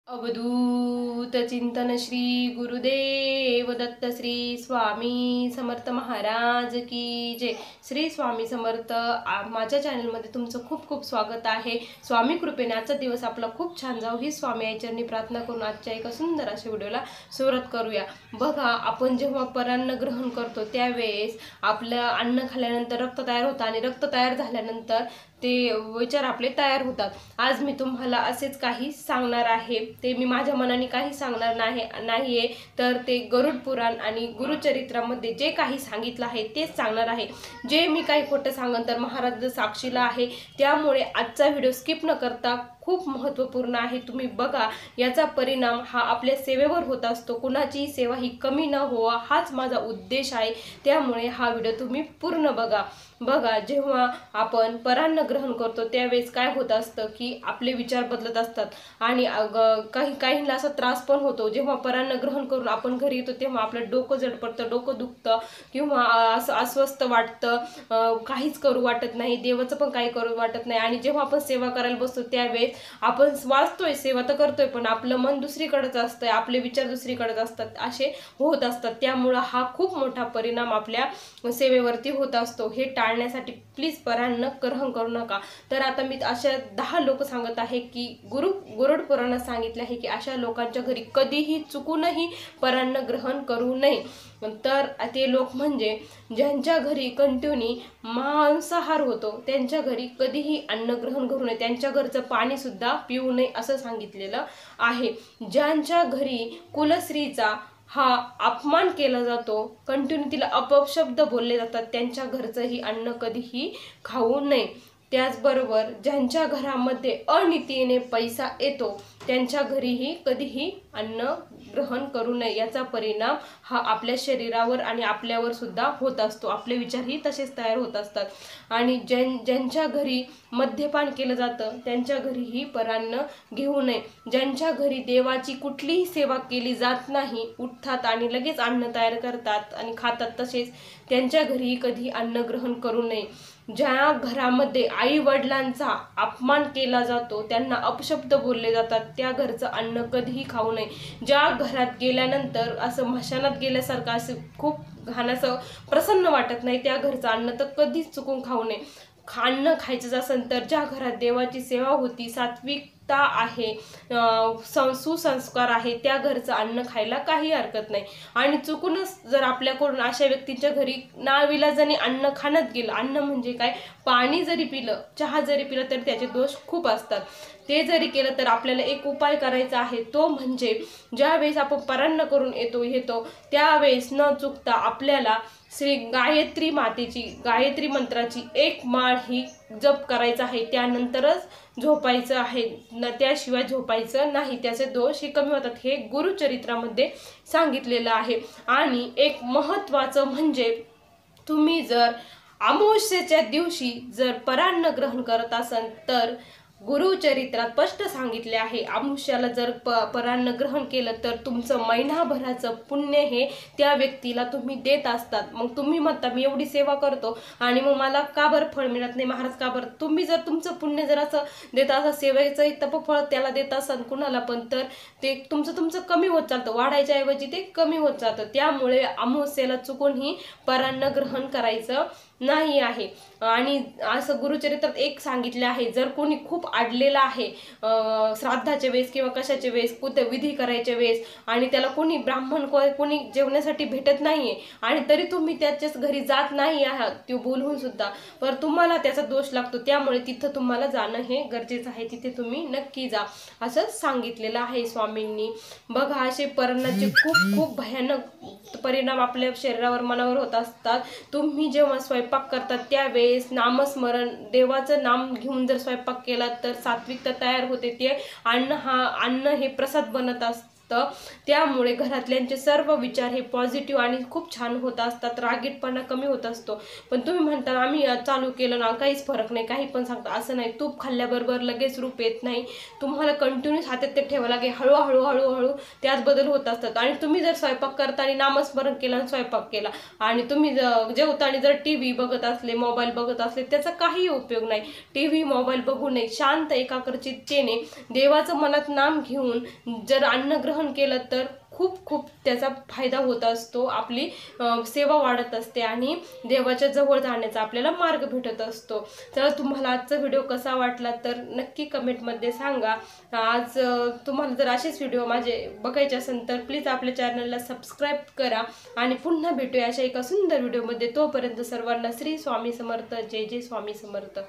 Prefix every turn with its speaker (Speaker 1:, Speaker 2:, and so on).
Speaker 1: अवधूत चिंतन श्री गुरुदेव दत्त श्री स्वामी समर्थ महाराज की जय। श्री स्वामी समर्थ। माझ्या चॅनलमध्ये तुमचं खूप खूप स्वागत आहे। स्वामी कृपेने आजचा दिवस आपला खूप छान जाऊ ही स्वामी आईचरणी प्रार्थना करून आजच्या एका सुंदर अशा व्हिडिओला सुरुवात करूया। बघा, आपण जेव्हा परान्न ग्रहण करतो त्यावेळेस आपलं अन्न खाल्ल्यानंतर रक्त तयार होतं आणि रक्त तयार झाल्यानंतर ते विचार आपले तयार होतात। आज मी तुम्हाला असेच काही सांगणार आहे। ते मी माझ्या मनाने काही सांगणार नाहीये, तर ते गरुड पुराण आणि गुरुचरित्रामध्ये जे काही सांगितलं आहे तेच सांगणार आहे। जे मी काही खोटं सांगन तर महाराज साक्षीला आहे, त्यामुळे आजचा व्हिडिओ स्किप न करता खूप महत्त्वपूर्ण आहे। तुम्ही बघा, याचा परिणाम हा आपल्या सेवेवर होत असतो। कुणाची सेवा ही कमी न होवा हाच माझा उद्देश आहे, त्यामुळे हा व्हिडिओ तुम्ही पूर्ण बघा। जेव्हा आपण परान्न ग्रहण करतो त्यावेळेस काय होत असतं की आपले विचार बदलत असतात आणि काहींना असा त्रास पण होतो। जेव्हा परान्न ग्रहण करून आपण घरी येतो तेव्हा आपलं डोकं जड पडतं, डोकं दुखतं किंवा असं अस्वस्थ वाटतं, काहीच करू वाटत नाही, देवाचं पण काही करू वाटत नाही। आणि जेव्हा आपण सेवा करायला बसतो त्यावेळेस आपण वाचतोय, सेवा तर करतोय, पण आपलं मन दुसरीकडेच असतं, आपले विचार दुसरीकडेच असतात, असे होत असतात। त्यामुळे हा खूप मोठा परिणाम आपल्या सेवेवरती होत असतो। हे टाळण्यासाठी प्लीज परान्न ग्रहण करू नका। तर आता मी अशा 10 लोक सांगत आहे की गरुड पुराणात सांगितले आहे की अशा लोकांच्या घरी कधीही चुकूनही परान्न ग्रहण करू नये। तर ते लोक म्हणजे ज्यांच्या घरी कंटिन्यू मांसाहार होतो त्यांच्या घरी कधीही अन्न ग्रहण करू नये, त्यांच्या घरचं पाणी सुद्धा पिऊ नये असं सांगितलेलं आहे। ज्यांच्या घरी कुलस्त्रीचा हा अपमान केला जातो, कंटिन्यू तिला अपशब्द बोलले जातात, त्यांच्या घरचंही अन्न कधीही खाऊ नये। त्याचबरोबर ज्यांच्या घरामध्ये अनितीने पैसा येतो त्यांच्या घरीही कधीही अन्न ग्रहण करू नये। याचा परिणाम हा आपल्या शरीरावर आणि आपल्यावर सुद्धा होत असतो, आपले विचारही तसेच तयार होत असतात। आणि ज्यांच्या घरी मद्यपान केलं जातं त्यांच्या घरीही परान्न घेऊ नये। ज्यांच्या घरी देवाची कुठलीही सेवा केली जात नाही, उठतात आणि लगेच अन्न तयार करतात आणि खातात, तसेच त्यांच्या घरी कधी अन्न ग्रहण करू नये। ज्या घरामध्ये आई वडिलांचा अपमान केला जातो, त्यांना अपशब्द बोलले जातात, त्या घरचं अन्न कधीही खाऊ नये। ज्या घरात गेल्यानंतर असं मशानात गेल्यासारखं असं खूप घाणाचं प्रसन्न वाटत नाही, त्या घरचं अन्न तर कधीच चुकून खाऊ नये। अन्न खायचं असेल तर ज्या घरात देवाची सेवा होती, सात्विकता आहे, सुसंस्कार आहे, त्या घरचं अन्न खायला काही हरकत नाही। आणि चुकूनच जर आपल्याकडून अशा व्यक्तींच्या घरी नाविलाजाने अन्न खाण्यात गेलं, अन्न म्हणजे काय, पाणी जरी पिलं, चहा जरी पिलं तरी त्याचे दोष खूप असतात। ते जरी केलं तर आपल्याला एक उपाय करायचा आहे, तो म्हणजे ज्यावेळेस आपण परान्न करून येतो त्यावेळेस न चुकता आपल्याला श्री गायत्री मातेची, गायत्री मंत्राची एक माळ ही जप करायचा आहे, त्यानंतरच झोपायचं आहे, त्याशिवाय झोपायचं नाही, त्याचे दोष हे कमी होतात। हे गुरुचरित्रामध्ये सांगितलेलं आहे। आणि एक महत्त्वाचं म्हणजे तुम्ही जर अमावस्येच्या दिवशी जर परान्न ग्रहण करत असाल तर गुरुचरित्रात स्पष्ट सांगितले आहे, अमावस्याला जर परान्न ग्रहण केलं तर तुमचं महिनाभराचं पुण्य हे त्या व्यक्तीला तुम्ही देत असतात। मग तुम्ही म्हणता मी एवढी सेवा करतो आणि मग मला का बरं फळ मिळत नाही महाराज, का बरं? तुम्ही जर तुमचं पुण्य जर असं देत असाल, सेवेचं तपफळ त्याला देत असाल कुणाला पण, तर ते तुमचं कमी होत चालतं, वाढायच्या ऐवजी ते कमी होत जातं। त्यामुळे अमावस्येला चुकूनही परान्न ग्रहण करायचं नाही आहे। आणि असं गुरुचरित्रात एक सांगितले आहे, जर कोणी खूप अडलेला आहे श्राद्धाच्या वेळेस किंवा कशाच्या वेळेस, विधी करायच्या वेळेस, आणि त्याला कोणी ब्राह्मण कोणी जेवण्यासाठी भेटत नाहीये आणि तरी तुम्ही त्याच्याच घरी जात नाही आहात, ते बोलवून सुद्धा, पण तुम्हाला त्याचा दोष लागतो, त्यामुळे तिथं तुम्हाला जाणं हे गरजेचं आहे, तिथे तुम्ही नक्की जा असं सांगितलेलं आहे स्वामींनी। बघा, असे परान्नाचे खूप खूप भयानक परिणाम आपल्या शरीरावर, मनावर होत असतात। तुम्ही जेव्हा स्वयंपाक करतात त्यावेळेस नामस्मरण, देवाचं नाम घेऊन जर स्वयंपाक केला तर सात्विकता तयार होते, ते अन्न हे प्रसाद बनत असतं। त्यामुळे घरातल्यांचे सर्व विचार हे पॉझिटिव्ह आणि खूप छान होत असतात, रागीटपणा कमी होत असतो। पण तुम्ही म्हणता आम्ही चालू केलं ना काहीच फरक नाही, काही पण सांगता, असं नाही। तूप खाल्ल्याबरोबर लगेच रूप येत नाही, तुम्हाला कंटिन्यू सातत्य ठेवावं लागेल, हळूहळू हळूहळू त्यात बदल होत असतात। आणि तुम्ही जर स्वयंपाक करताना नामस्मरण केलं आणि स्वयंपाक केला आणि तुम्ही जेवताना जर टीव्ही बघत असले, मोबाईल बघत असले, त्याचा काही उपयोग नाही। टीव्ही मोबाईल बघू नये, शांत एकाग्रचित्तेने देवाचं मनात नाम घेऊन जर अन्न ग्रहण केलं तर खूप खूप त्याचा फायदा होत असतो, आपली सेवा वाढत असते आणि देवाच्या जवळ जाण्याचा आपल्याला मार्ग भेटत असतो। तर तुम्हाला आजचा व्हिडिओ कसा वाटला तर नक्की कमेंटमध्ये सांगा। आज तुम्हाला जर असेच व्हिडिओ माझे बघायचे असेल तर प्लीज आपल्या चॅनलला सबस्क्राईब करा आणि पुन्हा भेटूया अशा एका सुंदर व्हिडिओमध्ये। तोपर्यंत सर्वांना श्री स्वामी समर्थ, जय जय स्वामी समर्थ।